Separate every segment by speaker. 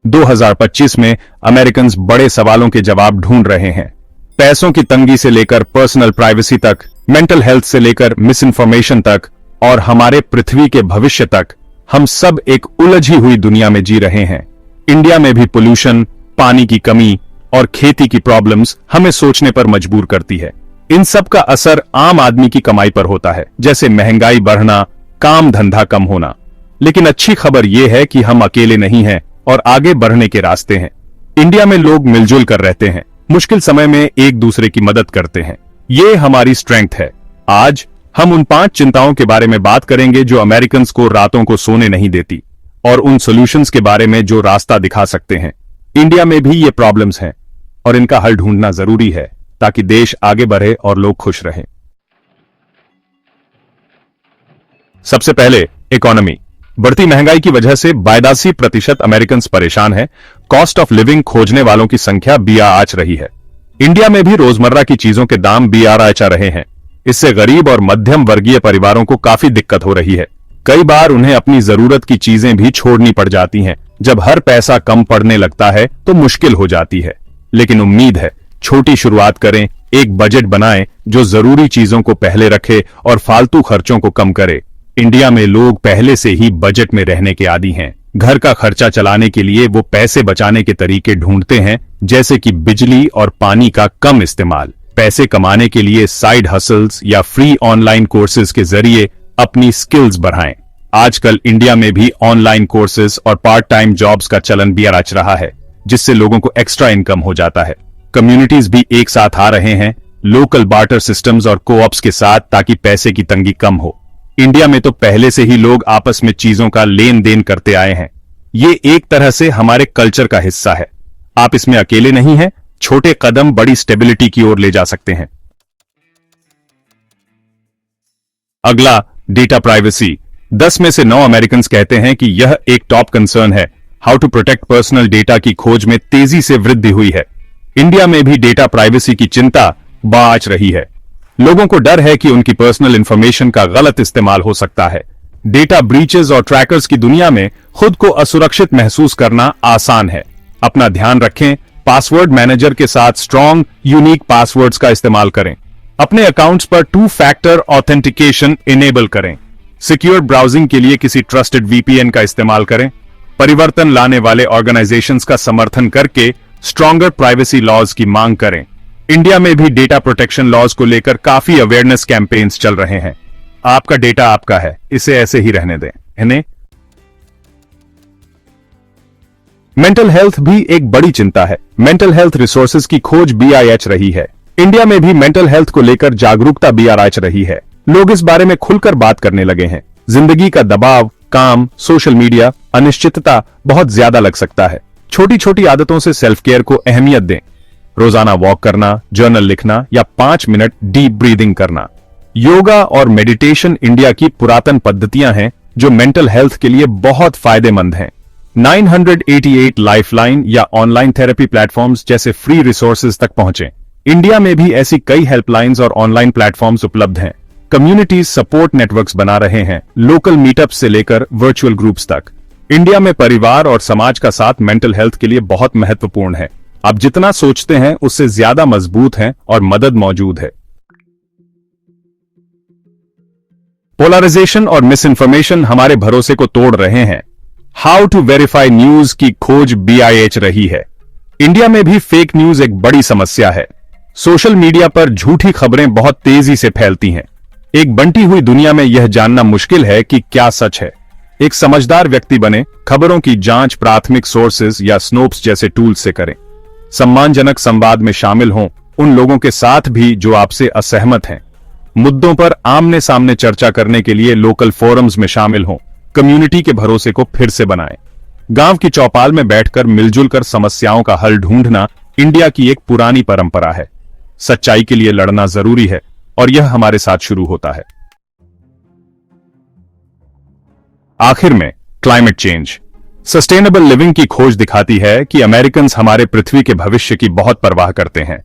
Speaker 1: 2025 में अमेरिकन्स बड़े सवालों के जवाब ढूंढ रहे हैं। पैसों की तंगी से लेकर पर्सनल प्राइवेसी तक, मेंटल हेल्थ से लेकर मिस इन्फॉर्मेशन तक और हमारे पृथ्वी के भविष्य तक, हम सब एक उलझी हुई दुनिया में जी रहे हैं। इंडिया में भी पोल्यूशन, पानी की कमी और खेती की प्रॉब्लम्स हमें सोचने पर मजबूर करती है। इन सब का असर आम आदमी की कमाई पर होता है, जैसे महंगाई बढ़ना, काम धंधा कम होना। लेकिन अच्छी खबर यह है कि हम अकेले नहीं हैं और आगे बढ़ने के रास्ते हैं। इंडिया में लोग मिलजुल कर रहते हैं, मुश्किल समय में एक दूसरे की मदद करते हैं। ये हमारी स्ट्रेंथ है। आज हम उन 5 चिंताओं के बारे में बात करेंगे जो अमेरिकन्स को रातों को सोने नहीं देती, और उन सॉल्यूशंस के बारे में जो रास्ता दिखा सकते हैं। इंडिया में भी ये प्रॉब्लम्स हैं और इनका हल ढूंढना जरूरी है ताकि देश आगे बढ़े और लोग खुश रहें। सबसे पहले इकोनॉमी। बढ़ती महंगाई की वजह से 82% अमेरिकन्स परेशान हैं। कॉस्ट ऑफ लिविंग खोजने वालों की संख्या आंच रही है। इंडिया में भी रोजमर्रा की चीजों के दाम आंच रहे हैं। इससे गरीब और मध्यम वर्गीय परिवारों को काफी दिक्कत हो रही है। कई बार उन्हें अपनी जरूरत की चीजें भी छोड़नी पड़ जाती हैं। जब हर पैसा कम पड़ने लगता है तो मुश्किल हो जाती है। लेकिन उम्मीद है, छोटी शुरुआत करें, एक बजट बनाएं जो जरूरी चीजों को पहले रखे और फालतू खर्चों को कम करे। इंडिया में लोग पहले से ही बजट में रहने के आदी हैं। घर का खर्चा चलाने के लिए वो पैसे बचाने के तरीके ढूंढते हैं, जैसे कि बिजली और पानी का कम इस्तेमाल। पैसे कमाने के लिए साइड हसल्स या फ्री ऑनलाइन कोर्सेज के जरिए अपनी स्किल्स बढ़ाएं। आजकल इंडिया में भी ऑनलाइन कोर्सेज और पार्ट टाइम जॉब्स का चलन आंच रहा है, जिससे लोगों को एक्स्ट्रा इनकम हो जाता है। कम्युनिटीज भी एक साथ आ रहे हैं, लोकल बार्टर सिस्टम्स और कोऑप्स के साथ, ताकि पैसे की तंगी कम हो। इंडिया में तो पहले से ही लोग आपस में चीजों का लेन देन करते आए हैं। ये एक तरह से हमारे कल्चर का हिस्सा है। आप इसमें अकेले नहीं हैं। छोटे कदम बड़ी स्टेबिलिटी की ओर ले जा सकते हैं। अगला, डेटा प्राइवेसी। 10 में से 9 अमेरिकन्स कहते हैं कि यह एक टॉप कंसर्न है। How to protect personal data की खोज में तेजी से वृद्धि हुई है। इंडिया में भी डेटा प्राइवेसी की चिंता आंच रही है। लोगों को डर है कि उनकी पर्सनल इंफॉर्मेशन का गलत इस्तेमाल हो सकता है। डेटा ब्रीचेस और ट्रैकर्स की दुनिया में खुद को असुरक्षित महसूस करना आसान है। अपना ध्यान रखें, पासवर्ड मैनेजर के साथ स्ट्रॉन्ग, यूनिक पासवर्ड्स का इस्तेमाल करें। अपने अकाउंट्स पर 2 फैक्टर ऑथेंटिकेशन इनेबल करें। सिक्योर ब्राउजिंग के लिए किसी ट्रस्टेड वीपीएन का इस्तेमाल करें। परिवर्तन लाने वाले ऑर्गेनाइजेशंस का समर्थन करके स्ट्रॉन्गर प्राइवेसी लॉज की मांग करें। इंडिया में भी डेटा प्रोटेक्शन लॉज को लेकर काफी अवेयरनेस कैंपेन्स चल रहे हैं। आपका डेटा आपका है, इसे ऐसे ही रहने दें। इन्हें मेंटल हेल्थ भी एक बड़ी चिंता है। मेंटल हेल्थ रिसोर्सेज की खोज आंच रही है। इंडिया में भी मेंटल हेल्थ को लेकर जागरूकता आंच रही है। लोग इस बारे में खुलकर बात करने लगे हैं। जिंदगी का दबाव, काम, सोशल मीडिया, अनिश्चितता बहुत ज्यादा लग सकता है। छोटी छोटी आदतों से सेल्फ केयर को अहमियत दें। रोजाना वॉक करना, जर्नल लिखना या 5 मिनट डीप ब्रीदिंग करना। योगा और मेडिटेशन इंडिया की पुरातन पद्धतियां हैं जो मेंटल हेल्थ के लिए बहुत फायदेमंद हैं। 988 लाइफलाइन या ऑनलाइन थेरेपी प्लेटफॉर्म्स जैसे फ्री रिसोर्सेज तक पहुंचें। इंडिया में भी ऐसी कई हेल्पलाइंस और ऑनलाइन प्लेटफॉर्म्स उपलब्ध हैं। कम्युनिटीज सपोर्ट नेटवर्क्स बना रहे हैं, लोकल मीटअप से लेकर वर्चुअल ग्रुप्स तक। इंडिया में परिवार और समाज का साथ मेंटल हेल्थ के लिए बहुत महत्वपूर्ण है। आप जितना सोचते हैं उससे ज्यादा मजबूत हैं और मदद मौजूद है। पोलराइजेशन और मिस इन्फॉर्मेशन हमारे भरोसे को तोड़ रहे हैं। हाउ टू वेरीफाई न्यूज की खोज आंच रही है। इंडिया में भी फेक न्यूज एक बड़ी समस्या है। सोशल मीडिया पर झूठी खबरें बहुत तेजी से फैलती हैं। एक बंटी हुई दुनिया में यह जानना मुश्किल है कि क्या सच है। एक समझदार व्यक्ति बने, खबरों की जांच प्राथमिक सोर्सेज या स्नोप्स जैसे टूल्स से करें। सम्मानजनक संवाद में शामिल हों, उन लोगों के साथ भी जो आपसे असहमत हैं। मुद्दों पर आमने सामने चर्चा करने के लिए लोकल फोरम्स में शामिल हों। कम्युनिटी के भरोसे को फिर से बनाएं। गांव की चौपाल में बैठकर मिलजुल कर समस्याओं का हल ढूंढना इंडिया की एक पुरानी परंपरा है। सच्चाई के लिए लड़ना जरूरी है और यह हमारे साथ शुरू होता है। आखिर में, क्लाइमेट चेंज। सस्टेनेबल लिविंग की खोज दिखाती है कि अमेरिकन्स हमारे पृथ्वी के भविष्य की बहुत परवाह करते हैं।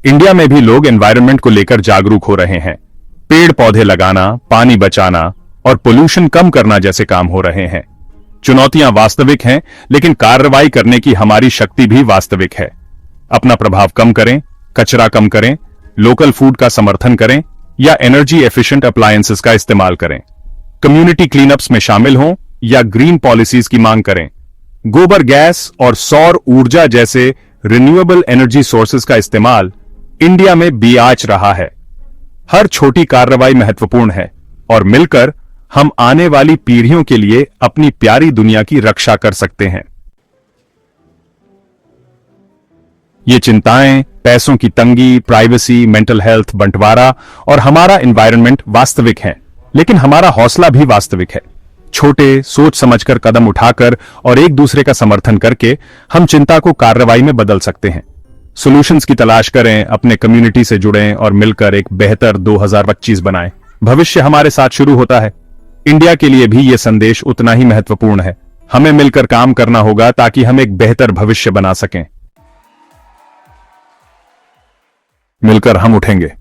Speaker 1: इंडिया में भी लोग एनवायरनमेंट को लेकर जागरूक हो रहे हैं। पेड़ पौधे लगाना, पानी बचाना और पोल्यूशन कम करना जैसे काम हो रहे हैं। चुनौतियां वास्तविक हैं, लेकिन कार्रवाई करने की हमारी शक्ति भी वास्तविक है। अपना प्रभाव कम करें, कचरा कम करें, लोकल फूड का समर्थन करें या एनर्जी एफिशिएंट अप्लायंसेस का इस्तेमाल करें। कम्युनिटी क्लीनअप्स में शामिल हों या ग्रीन पॉलिसीज की मांग करें। गोबर गैस और सौर ऊर्जा जैसे रिन्यूएबल एनर्जी सोर्सेज का इस्तेमाल इंडिया में बिआच रहा है। हर छोटी कार्रवाई महत्वपूर्ण है और मिलकर हम आने वाली पीढ़ियों के लिए अपनी प्यारी दुनिया की रक्षा कर सकते हैं। ये चिंताएं, पैसों की तंगी, प्राइवेसी, मेंटल हेल्थ, बंटवारा और हमारा एनवायरनमेंट वास्तविक हैं, लेकिन हमारा हौसला भी वास्तविक है। छोटे, सोच समझकर कदम उठाकर और एक दूसरे का समर्थन करके हम चिंता को कार्रवाई में बदल सकते हैं। सॉल्यूशंस की तलाश करें, अपने कम्युनिटी से जुड़ें और मिलकर एक बेहतर 2025 बनाएं। भविष्य हमारे साथ शुरू होता है। इंडिया के लिए भी यह संदेश उतना ही महत्वपूर्ण है। हमें मिलकर काम करना होगा ताकि हम एक बेहतर भविष्य बना सकें। मिलकर हम उठेंगे।